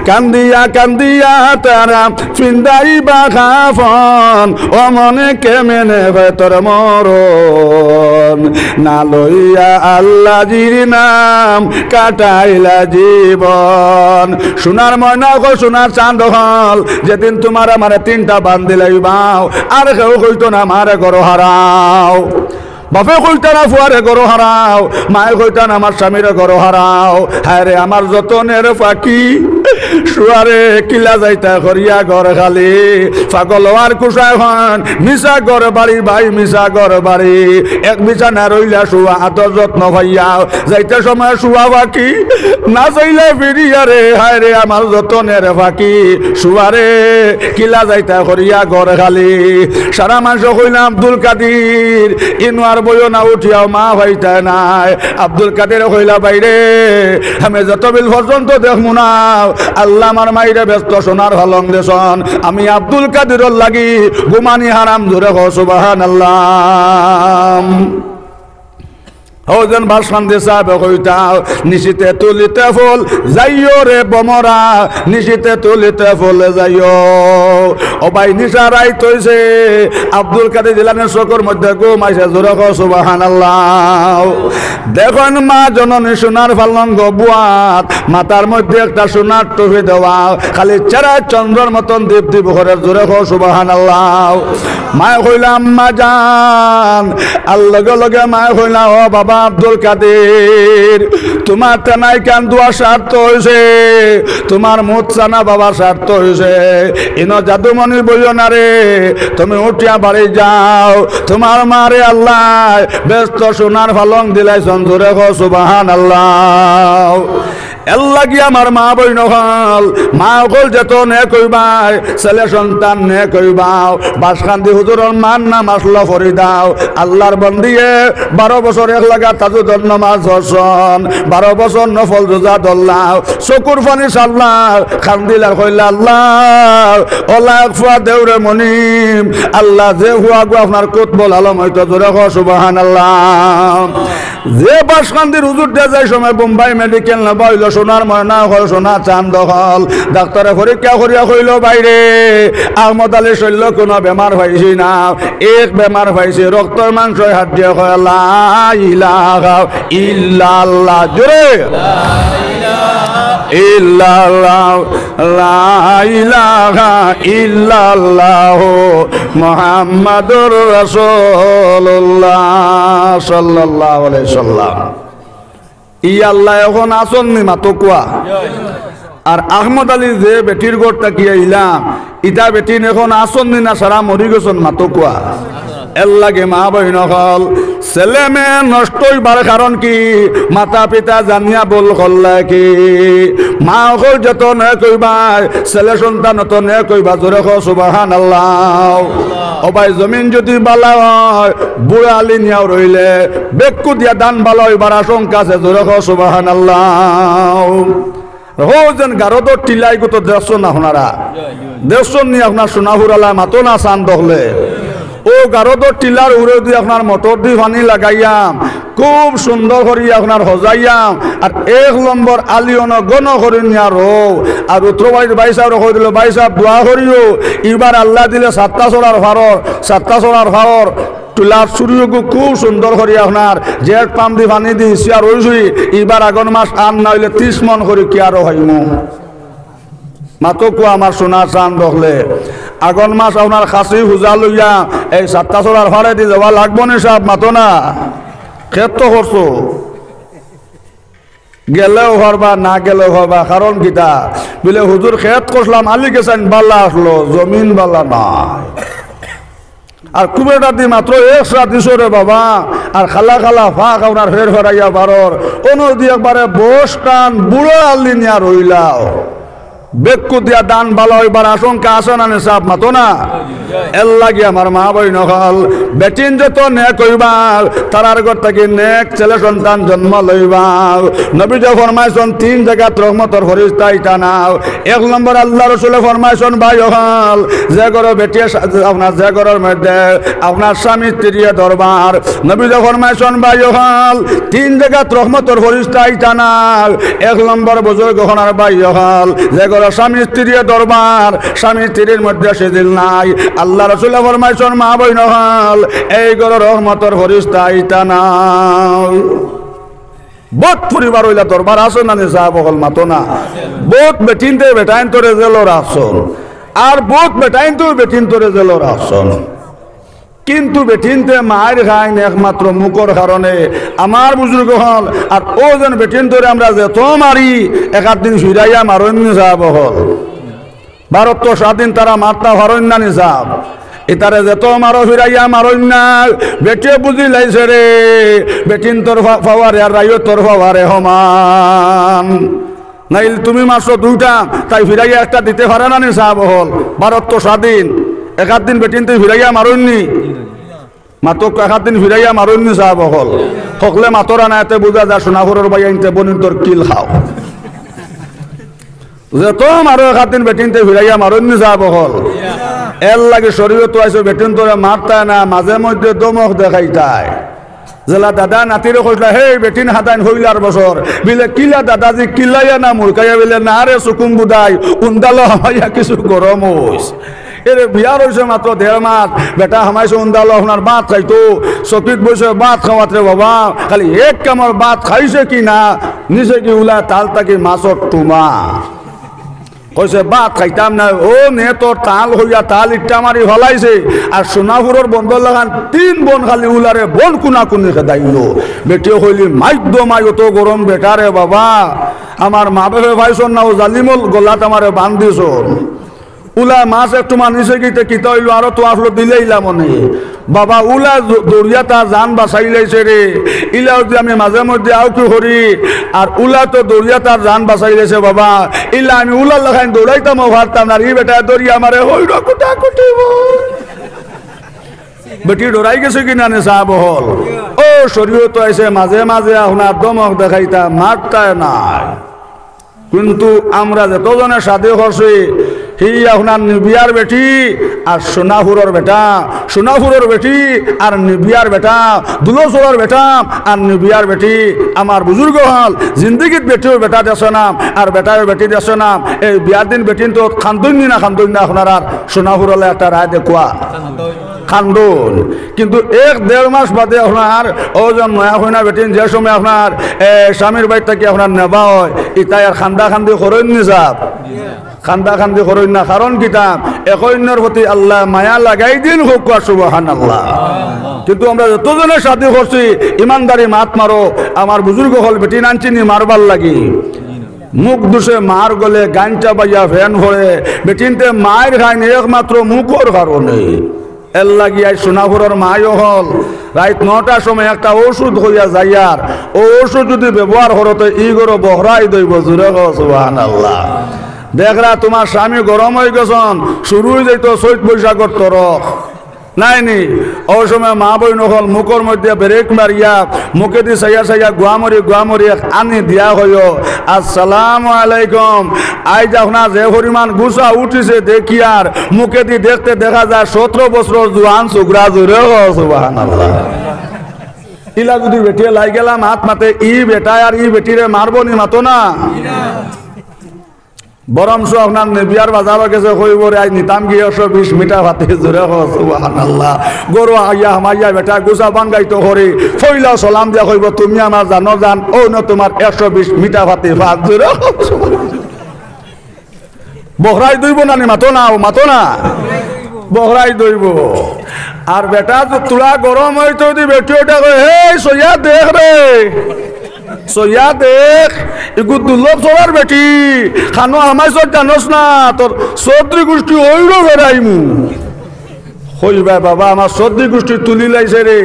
কান্দিয়া কান্দিয়া তারা ফিন্দাইবা খাফন ও মনে কেমনে হয় তোর মরণ না লইয়া আল্লাহর নাম কাটাইলা জীবন সোনার ময়না গো সোনার চাঁদ হল যেদিন তোমার আমার তিনটা বান্ধি লাইবাও আর কেউ কইতো না মারে গরো হারাও বাপে কইতান ফুয়ারে গরো হারাও মায়ে কইতান আমার স্বামীরে গরো হারাও হ্যাঁ রে আমার যতনের পাখি শুয়ারে কিলা যাইতা করিয়া ঘর খালি পাগল আর কুসায় হন মিশা ঘর বাড়ি ভাই মিশা ঘর বাড়ি এক বিছানা রইলা শুয়া আদর যত্ন ভাইয়া যাইতে সময় শুয়া পাখি না চাইলে ফিরিয়া রে হায় রে আমার যতনের পাখি শুয়ারে কিলা যাইতা করিয়া ঘর খালি সারা মাস কইলাম আব্দুল কাদির ইনওয়ার বইও না উঠিয়াও মা ভাইতা নাই আব্দুল কাদের কইলা বাইরে আমি যত বিল পর্যন্ত দেখমু না আল্লাহ আমার মাইরে ব্যস্ত সোনার হলং দেশন আমি আব্দুল কাদের লাগি গুমানি হারাম জোরে হো সুবহানাল্লাহ ওজন ভাষণ দিয়ে সাহেব কইতাও নিশিতে তুলিতে ফুল যাইও রে বমরা নিশিতে তুলিতে ফুল যাইও ও ভাই নিশা রাইত হইছে আব্দুল কাদের জিলানের চোখের মধ্যে ঘুম আইছে জোরে কও সুবহানাল্লাহ দেখুন মা জননী সোনার পালঙ্গ বুয়াত মাথার মধ্যে একটা সোনার টুপি দেওয়া খালি চেরা চন্দ্রের মতন দীপ দীপ ঘরের জোরে কও সুবহানাল্লাহ মায় কইলাম মা জান আর লগে লগে মায় কইলা ও বাবা আব্দুল কাদের তোমার তেনাই কান দুয়া স্বার্থ হয়েছে তোমার মুখ চানা বাবার স্বার্থ হয়েছে ইনো জাদুমণি বইও না রে তুমি উঠিয়া বাড়ি যাও তোমার মারে আল্লাহ ব্যস্ত সোনার ফালং দিলাই সঞ্জুরে গো সুবহানাল্লাহ এল্লা কি আমার মা বই নহল মা হল যেত নে কইবাই ছেলে সন্তান নে কইবাও বাসকান্দি হুজুরের মান নাম আসলো ফরি দাও আল্লাহর বন্দিয়ে 12 বছর এক লাগা তাজুদের নামাজ হসন 12 বছর নফল রোজা ধরলাও চকুর পানি সাল্লাহ খান্দিলা কইলা আল্লাহ ওলা ফুয়া দেউরে মনিম আল্লাহ যে হুয়া গো আপনার কুতবুল আলম হয়তো জোরে কও সুবহানাল্লাহ যে বাসকান্দির হুজুর দে যায় সময় বোম্বাই মেডিকেল না বইল সোনার ময়না হল সোনা চাঁদ হল ডাক্তারে পরীক্ষা করিয়া কইল বাইরে আহমদ আলী শৈল্য কোনো বেমার পাইছি না এক বেমার পাইছি রক্তর মাংস হাত দিয়ে কয় লা ইলাহা ইল্লাল্লাহ জোরে ইল্লাল্লাহ লা ইলাহা ইল্লাল্লাহ মুহাম্মাদুর রাসূলুল্লাহ সাল্লাল্লাহু আলাইহি সাল্লাম ই আল্লাহ এখন আসন নি মাতো কোয়া আর আহমদ আলী যে বেটির গোড়টা কি আইলাম ইটা বেটি এখন আসন নি না সারা মরি গেছন মাতো কোয়া এর লাগে মা বহিন হল ছেলে মেয়ে নষ্ট হইবার কারণ কি মাতা পিতা জানিয়া বল করলে কি মা হল যত নে কইবা ছেলে সন্তান তো নে কইবা জোরে কও সুবহানাল্লাহ ও ভাই জমিন যদি বালা হয় বুড়া আলি নিয়াও রইলে বেকু দিয়া দান বালা হইবার আশঙ্কা আছে জোরে কও সুবহানাল্লাহ রোজন গারদ টিলাই গো তো দেড়শো না আপনারা দেড়শো নিয়ে আপনার সোনাহুরালা মাতো না চান দহলে ও গারদ টিলার উড়ে দিয়ে আপনার মোটর দিয়ে পানি লাগাইয়াম খুব সুন্দর করি আপনার সজাইয়াম আর 1 নম্বর আলিয়ন গণ করি নিয়া রো আর উত্তর বাড়ির বাইসাব কই দিল বাইসাব দোয়া করিও এবার আল্লাহ দিলে 7টা চড়ার ভাড়র টুলার সূর্যকে খুব সুন্দর করি আপনার জেট পাম্প দিয়ে পানি দিয়ে আর ওই এবার আগন মাস আন না হইলে 30 মন করি কি আরো হইমু মাতকু আমার সোনা চান দেখলে আগন মাস আপনার খাসি হুজা লইয়া এই 7টা চড়ার ভাড়ে দিয়ে যাওয়া লাগবো না সব মাতো না ক্ষেত তো করছো গেলেও হরবা না গেলেও হরবা কারণ কিতা বলে হুজুর খেত করলাম আলি গেছেন বাল্লা আসলো জমিন বাল্লা নাই আর কুবেটা দি মাত্র 1 রাত দিছো রে বাবা আর খালা খালা ফাঁক আপনার ফের ফেরাইয়া বারর অন্য দিয়ে একবারে বস টান বুড়ো আলি নিয়া রইলাও বেক্কু দিয়া দান ভালো হইবার আশঙ্কা আছে না নিসাব মাতো না এর লাগি আমার মা বই নকল বেটিন যত নেক হইবা তারার ঘর থেকে নেক ছেলে সন্তান জন্ম লইবা নবী যে ফরমাইছেন তিন জায়গাত রহমতের ফরিস্তা ইটা নাও এক নম্বর আল্লাহ রসুলে ফরমাইছেন ভাই হল যে ঘর বেটি আপনার যে ঘরের মধ্যে আপনার স্বামী স্ত্রী দরবার নবী যে ফরমাইছেন ভাই হল তিন জায়গাত রহমতের ফরিস্তা ইটা নাও এক নম্বর বুজুর্গ হনার ভাই হল যে ঘর স্বামী স্ত্রী দরবার স্বামী স্ত্রীর মধ্যে সেদিন নাই আল্লাহ রসুল ফরমাইছেন মা বই নহল এই ঘর রহমতের ফরিস্তা ইটা নাই বহুত পরিবার হইলা দরবার আসো না নিসা বকল মাতো না বহুত বেটিন তে বেটাইন তোরে জেলর আসন আর বহুত বেটাইন তো বেটিন তোরে জেলর আসন কিন্তু বেটিনতে মায়ের খাইন একমাত্র মুখর কারণে আমার বুজুর্গ হল আর ওজন বেটিন ধরে আমরা যেত মারি একাধ দিন ফিরাইয়া মারণ নিসাব হল ভারত তো স্বাধীন তারা মারতা হরণ না নিসাব এটারে যেত মারো ফিরাইয়া মারণ না বেটিয়ে বুঝি লাইছে রে বেটিন তোর ফাওয়ারে আর রাইও তোর ফাওয়ারে সমান নাইল তুমি মারছো দুইটা তাই ফিরাইয়া একটা দিতে পারে না নিসাব হল ভারত তো স্বাধীন একাধ দিন বেটিন তুই ফিরাইয়া মারুননি মাতক একাধ দিন ফিরাইয়া মারুননি সাহাব হল সকলে মাতরা না এতে বুঝা যা সোনাপুরের বাই আনতে বনিন তোর কিল খাও যেত মারো একাধ দিন বেটিন তুই ফিরাইয়া মারুননি সাহাব হল এর লাগে শরীয়ত আইসো বেটিন তোরে মারতায় না মাঝে মধ্যে দমক দেখাইতায় জেলা দাদা নাতিরে কইলা হে বেটিন হাতাইন হইলার বছর বিলে কিলা দাদাজি কিলাইয়া না মুরকাইয়া বিলে না রে সুকুম বুদাই উন্দালো হামাইয়া কিছু গরম হইস এরে বিয়ার হয়েছে মাত্র 1.5 মাস বেটা হামাইছে উন্দালো আপনার ভাত খাইতো চকিত বসে ভাত খাওয়াতে বাবা খালি এক কামর ভাত খাইছে কি না নিচে কি উলা তাল তাকি মাছর টুমা কইছে ভাত খাইতাম না ও নে তোর তাল হইয়া তাল ইট্টা মারি হলাইছে আর সোনাপুরের বন্ধ লাগান 3 বোন খালি উলারে বোন কুনা কুনি খেদাইলো বেটিও হইলি মাইদ্য মাই অত গরম বেটারে বাবা আমার মা বাপে ভাইছন না ও জালিমল গলাত আমারে বান্ধিছন উলা মাছ একটু মানিছে গিতে কিতা হইলো আরো তো আসলো দিলেইলা মনে বাবা উলা দৌড়িয়াতা জান বাঁচাই লাইছে রে ইলা যদি আমি মাঝে মধ্যে আউ কি করি আর উলা তো দৌড়িয়াতার জান বাঁচাই লাইছে বাবা ইলা আমি উলা লাগাই দৌড়াইতাম ভাবতাম না ই বেটা দৌড়িয়া আমারে হইল কুটা কুটিব বেটি ডরাই গেছে কিনা নে সাহাব হল ও শরীয়ত আইছে মাঝে মাঝে আপনার দমক দেখাইতা মারতায় নাই কিন্তু আমরা যতজনে সাথে করছি হি আপনার নিবিয়ার বেটি আর সোনাপুরের বেটা সোনাপুরের বেটি আর নিবিয়ার বেটা দুলসরের বেটা আর নিবিয়ার বেটি আমার বুজুর্গ হল জিন্দগিত বেটিও বেটা দেশ নাম আর বেটার বেটি দেশ নাম এই বিয়ার দিন বেটিন তো খান্দুন না আপনার আর সোনাপুরলে একটা রায় দেখুয়া খান্দুন কিন্তু 1-1.5 মাস বাদে আপনার ওজন নয়া হইনা বেটিন যে সময় আপনার স্বামীর বাড়ি থেকে আপনার নেবা হয় ইতাই আর খান্দা খান্দি করেন নি যাব খান্দা খান্দি করেন না কারণ কিতা একন্যর প্রতি আল্লাহ মায়া লাগাই দিন হোক সুবহানাল্লাহ কিন্তু আমরা যতজনের সাথে করছি ইমানদারি মাত মারো আমার বুজুর্গ হল বেটি নানচিনি মারবার লাগি মুখ দুষে মার গলে গানটা বাইয়া ফ্যান ভরে বেটিনতে মায়ের খাইনি একমাত্র মুখর কারণে এর লাগিয়াই সোনাপুরের মায়ও হল রাত 9টার সময় একটা ওষুধ হইয়া যাইয়ার ও ওষুধ যদি ব্যবহার করতে ই গরো বহরাই দইব জুড়ে সুবহানাল্লাহ দেখরা তোমার স্বামী গরম হয়ে গেছন শুরু হয়ে যাইতো চৈত বৈশাখর তরফ নাই নি ওই সময় মা বই নহল মুখের মধ্যে ব্রেক মারিয়া মুখে দি সাইয়া সাইয়া গুয়ামরি আনি দিয়া হইও আসসালামু আলাইকুম আই যখন যে পরিমাণ গুছা উঠিছে দেখি আর মুখে দি দেখতে দেখা যায় 17 বছর জোয়ান সুগরা জুড়ে সুবহানাল্লাহ ইলা যদি বেটিয়ে লাই গেলাম হাত মাতে ই বেটা আর ই বেটিরে মারবো নি মাতো না বরংশ আপনার বিয়ার বাজারও গেছে কইব রে আজ নিতাম গিয়ে 120 মিটার ভাতে জোরে সুবহানাল্লাহ গরু আইয়া হামাইয়া বেটা গুছা বাঙ্গাইতো করে ফইলা সালাম দিয়া কইব তুমি আমার জানো জান ও ন তোমার 120 মিটার ভাতে ভাত জোরে বহরাই দইব না নি মাতো না ও মাতো না বহরাই দইব আর বেটা তো তুলা গরম হইতো দি বেটিওটা কই হে সইয়া দেখ রে সইয়া দেখ এগু দুর্লভ সবার বেটি খানো আমায় সব জানোস না তোর চৌধুরী গোষ্ঠী ওইরো বেড়াইমু হইবা বাবা আমার চৌধুরী গোষ্ঠী তুলি লাইছে রে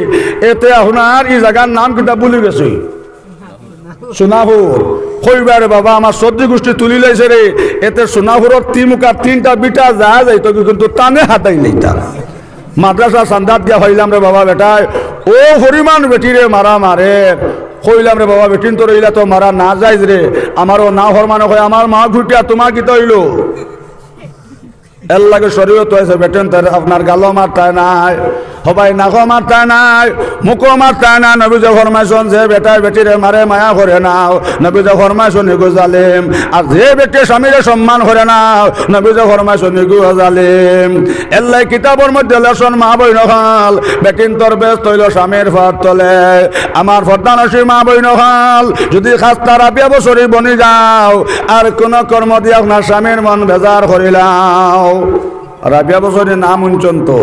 এতে আপনার এই জায়গার নাম কিটা বলি গেছে সোনাপুর কইবার বাবা আমার সর্দি গোষ্ঠী তুলি লাইছে রে এতে সোনাপুরের তিমুকার 3টা বিটা যা যাইত কিন্তু টানে হাতাই নেই তার মাদ্রাসা সান্দাত গিয়া হইলাম রে বাবা বেটায় ও হরিমান বেটি রে মারা মারে কইলাম রে বাবা বেটিন তো রইলা তো মারা না যাইজ রে আমারও না হরমান হয় আমার মা ঘুটিয়া তোমার কি তৈল এর লাগে শরীয়ত হয়েছে বেটেন তার আপনার গালো মারতায় নাই সবাই নাকো মারতায় নাই মুখো মারতায় না নবীজে ফরমাইছন যে বেটায় বেটিরে মারে মায়া করে নাও নবীজে ফরমাইছন ইগো জালেম আর যে বেটি স্বামীরে সম্মান করে নাও নবীজে ফরমাইছন ইগো জালেম এর লাগে কিতাবের মধ্যে লেসন মা বই নখাল বেটিন তোর বেশ তৈল স্বামীর ফাঁদ তলে আমার ফর্দানসী মা বই নখাল যদি খাস্তা রাবিয়া বছরই বনি যাও আর কোন কর্ম দিয়ে আপনার স্বামীর মন বেজার করিলাও রাবিয়া বছরের নাম উঞ্চন তো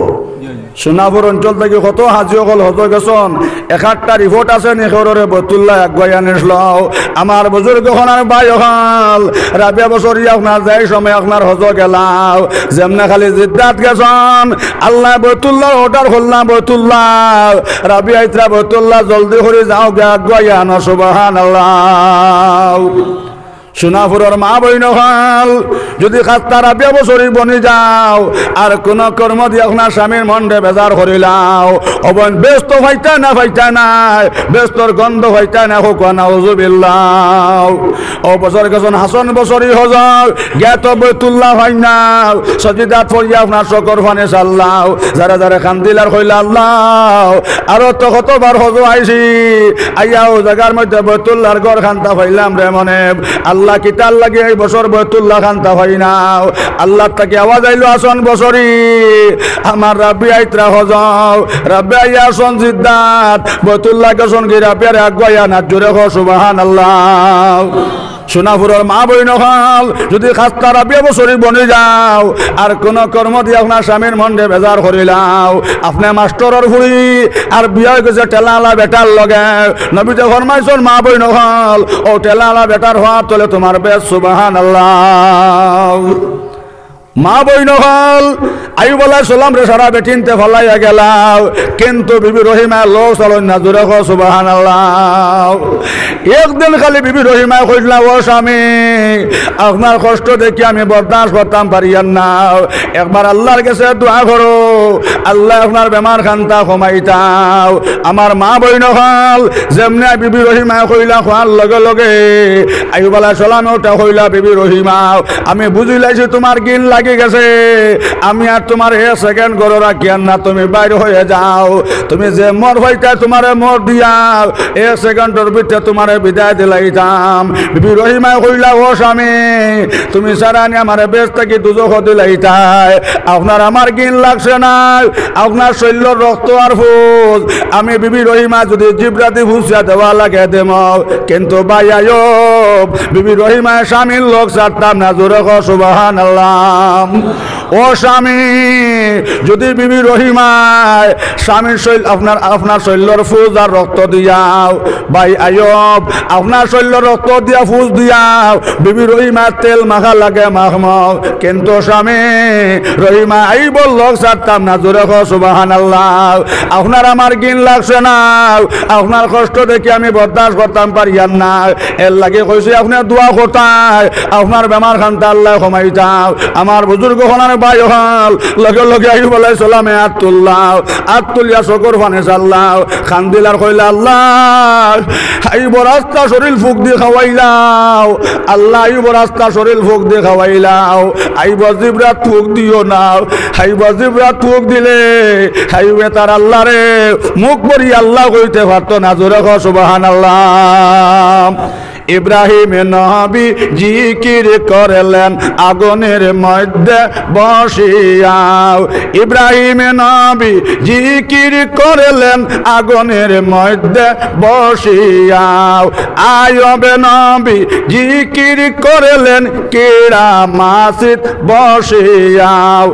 সোনাপুর অঞ্চল থেকে কত হাজি অকল হত গেছন 1-8টা রিপোর্ট আছে নিখরে বতুল্লাহ একগাইয়া নিসল আমার বুজুর্গ খনার ভাই হল রাবিয়া বছর আপনার যাই সময় আপনার হজ গেলাও যেমনে খালি জিদ্দাত গেছন আল্লাহ বতুল্লাহ অর্ডার করলাম বতুল্লাহ রাবিয়া ইতরা বতুল্লাহ জলদি করে যাও একগাইয়া না সুবহানাল্লাহ সোনাপুরের মা বই নখাল যদি খাস্তা রাবিয়া বছরই বনি যাও আর কোন কর্ম দিয়ে আপনার স্বামীর মনরে বেজার করিলাও অবন ব্যস্ত হইতে নাই ব্যস্তর গন্ধ হইতে না হোক নাউজুবিল্লাহ ও বছর গেছন হাসন বছরই হজর জ্ঞাত বৈতুল্লাহ হয় না সজিদাত পড়িয়া আপনার শকর ফানে চাল্লাও যারা যারা খান্দিলার কইলা আল্লাহ আরো তো কতবার হজ আইছি আইয়াও জায়গার মধ্যে বৈতুল্লাহর ঘর খান্তা পাইলাম রে মনে আল্লাহ কিতাল লাগে এই বছর বৈতুল্লাহ খান্তা হয় না আল্লাহ তাকে আওয়াজ আইলো আসন বছরই আমার রাব্বি আইত্রা হজাও রাব্বি আইয়া আসন জিদ্দাত বৈতুল্লাহ গেছন কি রাব্বিয়ার আগাইয়া না জোরে হ সুবহানাল্লাহ সোনাপুরের মা বই নখাল যদি খাস্তা রাবিয়া বছরই বনে যাও আর কোন কর্ম দিয়ে আপনার স্বামীর মনে বেজার করিলাও আপনার মাস্টরের ফুড়ি আর বিয়া গেছে টেলালা বেটার লগে নবীতে ফরমাইছন মা বই নখাল ও টেলালা বেটার হওয়ার তলে তোমার বেশ সুবহানাল্লাহ মা বই নহল আইব আলাইহিস সালাম রে সারা বেটিনতে ফলাইয়া গেলাও কিন্তু বিবি রহিমা লো চলন না জোরে কো সুবহানাল্লাহ একদিন খালি বিবি রহিমা কইলা ও স্বামী আপনার কষ্ট দেখি আমি বরদাস্ত করতাম পারিয়ান না একবার আল্লাহর কাছে দোয়া করো আল্লাহ আপনার বেমার খান্তা কমাইতাও আমার মা বই নহল যেমনে বিবি রহিমা কইলা খোয়ার লগে লগে আইব আলাইহিস সালাম ওটা কইলা বিবি রহিমা আমি বুঝি লাইছি তোমার গিন গেছে আমি আর তোমার সেকেন্ড করে রাখিয়ান না তুমি বাইরে হয়ে যাও তুমি যে মর হইতে তোমার মর দিয়াও সেকেন্ডের ভিতরে তোমার বিদায় দিলাইতাম বিবি রহিমা কইলা ও স্বামী তুমি সারানি আমার বেশ থেকে দুজখ দিলাইতাই আপনার আমার গিন লাগছে না আপনার শৈল্যর রক্ত আর ফুল আমি বিবি রহিমা যদি জিব্রাতি ভুসিয়া দেওয়া লাগে দেম কিন্তু ভাই আয়ব বিবি রহিমা স্বামীর লোক ছাড়তাম না জোরে ক সুবহানাল্লাহ ও স্বামী যদি বিবি রহিমায় স্বামীর শৈল আপনার শৈল্যর ফুজ আর রক্ত দিয়াও ভাই আয়ব আপনার শৈল্যর রক্ত দিয়া ফুজ দিয়াও বিবি রহিমার তেল মাখা লাগে মাখমাও কিন্তু স্বামী রহিমা আইব লোক ছাড়তাম না জোরে ক সুবহানাল্লাহ আপনার আমার গিন লাগছে না আপনার কষ্ট দেখে আমি বরদাস্ত করতাম পারিয়ান না এর লাগে কইছি আপনি দোয়া করতাই আপনার বেমার খান্তা আল্লাহ কমাই যাও আমার বুজুর্গ হনার ভাই হল লগে লগে আইব আলাইহিস সালামে আতুলিয়া শকর ফানে চাল্লাও খান্দিলার কইলা আল্লাহ আইব রাস্তা শরীর ফুক দিয়ে খাওয়াইলাও আল্লাহ আইব রাস্তা শরীর ফুক দিয়ে খাওয়াইলাও আইব জিবরাত ফুক দিও না আইব জিবরাত ফুক দিলে আইবে তার আল্লাহ রে মুখ ভরি আল্লাহ কইতে পারতো না জোরে ক সুবহানাল্লাহ ইব্রাহিম নবী জিকির করলেন আগুনের মধ্যে বসিয়াও ইব্রাহিম নবী জিকির করলেন আগুনের মধ্যে বসিয়াও আয়ব নবী জিকির করলেন কেড়া মাসিদ বসিয়াও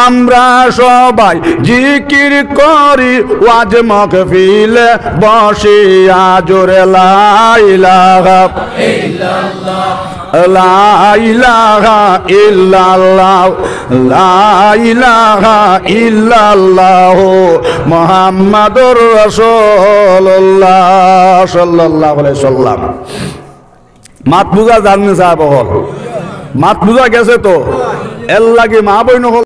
আমরা সবাই জিকির করি ওয়াজ মাহফিলে বসিয়া জোরে লা ইলাহা লা ইলাহা ইল্লাল্লাহ লা ইলাহা ইল্লাল্লাহ মুহাম্মাদুর রাসূলুল্লাহ সাল্লাল্লাহু আলাইহি ওয়াসাল্লাম মাত বুঝা জাননি সাহেব হল মাত বুঝা গেছে তো এর লাগে মা বই নহল